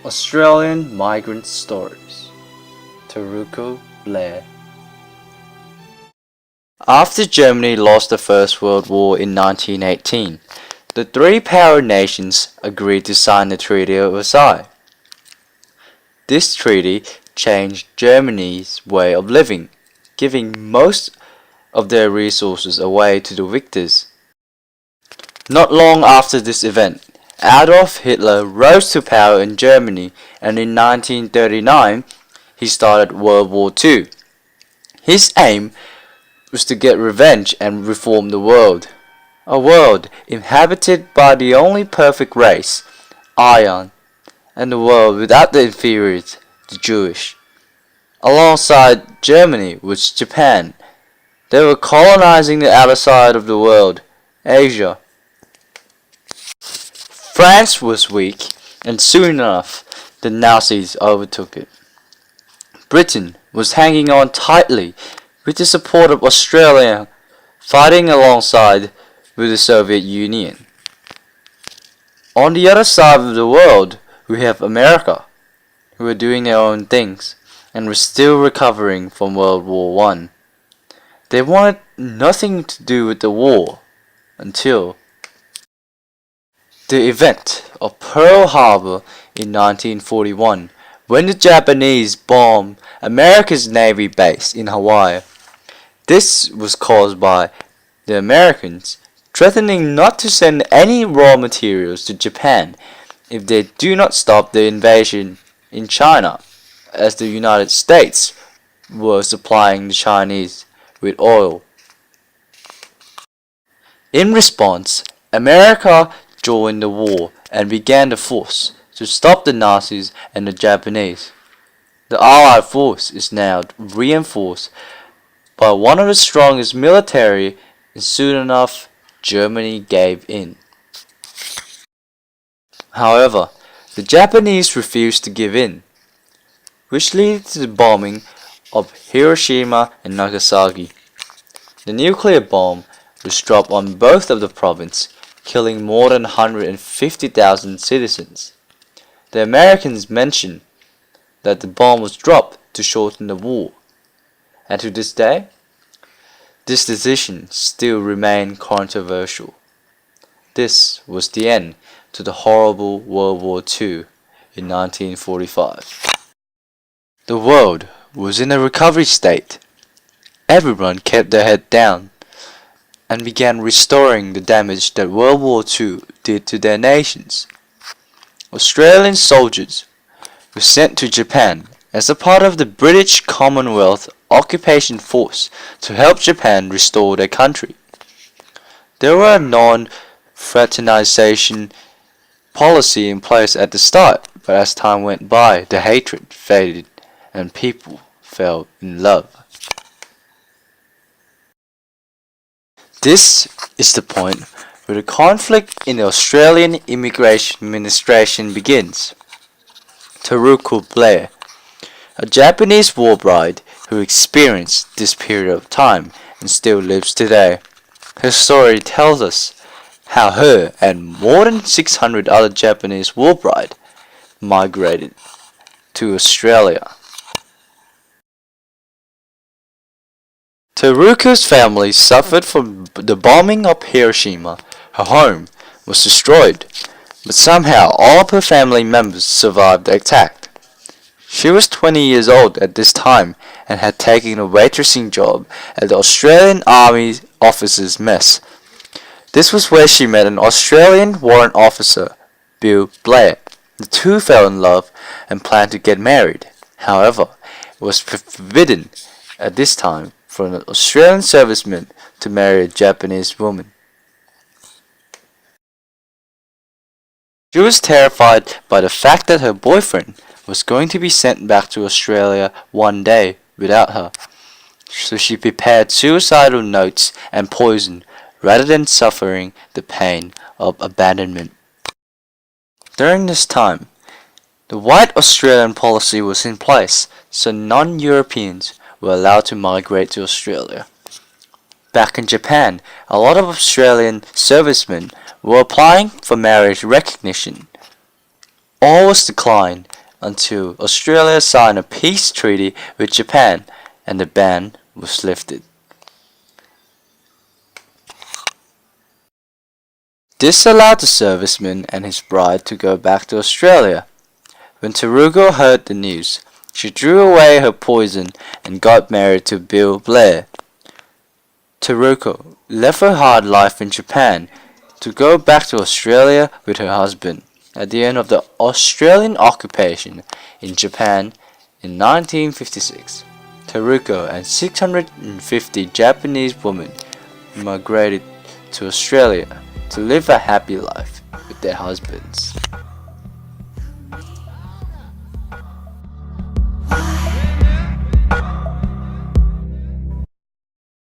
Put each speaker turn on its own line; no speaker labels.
Australian Migrant Stories. Teruko, Blair. After Germany lost the First World War in 1918, the three power nations agreed to sign the Treaty of Versailles. This treaty changed Germany's way of living, giving most of their resources away to the victors. Not long after this event, Adolf Hitler rose to power in Germany, and in 1939 he started World War II. His aim was to get revenge and reform the world, a world inhabited by the only perfect race, Aryan, and the world without the inferiors, the Jewish. Alongside Germany was Japan. They were colonizing the outer side of the world, Asia. France was weak, and soon enough the Nazis overtook it. Britain was hanging on tightly with the support of Australia, fighting alongside with the Soviet Union. On the other side of the world, we have America, who were doing their own things and were still recovering from World War I. They wanted nothing to do with the war until the event of Pearl Harbor in 1941, when the Japanese bombed America's Navy base in Hawaii. This was caused by the Americans threatening not to send any raw materials to Japan if they do not stop the invasion in China, as the United States were supplying the Chinese with oil. In response, America joined the war and began the force to stop the Nazis and the Japanese. The Allied force is now reinforced by one of the strongest military, and soon enough Germany gave in. However, the Japanese refused to give in, which led to the bombing of Hiroshima and Nagasaki. The nuclear bomb was dropped on both of the provinces, killing more than 150,000 citizens. The Americans mentioned that the bomb was dropped to shorten the war, and to this day, this decision still remains controversial. This was the end to the horrible World War II in 1945. The world was in a recovery state. Everyone kept their head down and began restoring the damage that World War II did to their nations. Australian soldiers were sent to Japan as a part of the British Commonwealth Occupation Force to help Japan restore their country. There were a non-fraternization policy in place at the start, but as time went by, the hatred faded and people fell in love. This is the point where the conflict in the Australian Immigration Administration begins. Teruko Blair, a Japanese war bride who experienced this period of time and still lives today. Her story tells us how her and more than 600 other Japanese war brides migrated to Australia. Teruko's family suffered from the bombing of Hiroshima. Her home was destroyed, but somehow all of her family members survived the attack. She was 20 years old at this time and had taken a waitressing job at the Australian Army Officers' Mess. This was where she met an Australian warrant officer, Blair. The two fell in love and planned to get married. However, it was forbidden at this time for an Australian serviceman to marry a Japanese woman. She was terrified by the fact that her boyfriend was going to be sent back to Australia one day without her, so she prepared suicidal notes and poison rather than suffering the pain of abandonment. During this time, the White Australian policy was in place, so non-Europeans were allowed to migrate to Australia. Back in Japan, a lot of Australian servicemen were applying for marriage recognition. All was declined until Australia signed a peace treaty with Japan and the ban was lifted. This allowed the serviceman and his bride to go back to Australia. When Teruko heard the news, she threw away her poison and got married to Blair. Teruko left her hard life in Japan to go back to Australia with her husband. At the end of the Australian occupation in Japan in 1956, Teruko and 650 Japanese women migrated to Australia to live a happy life with their husbands.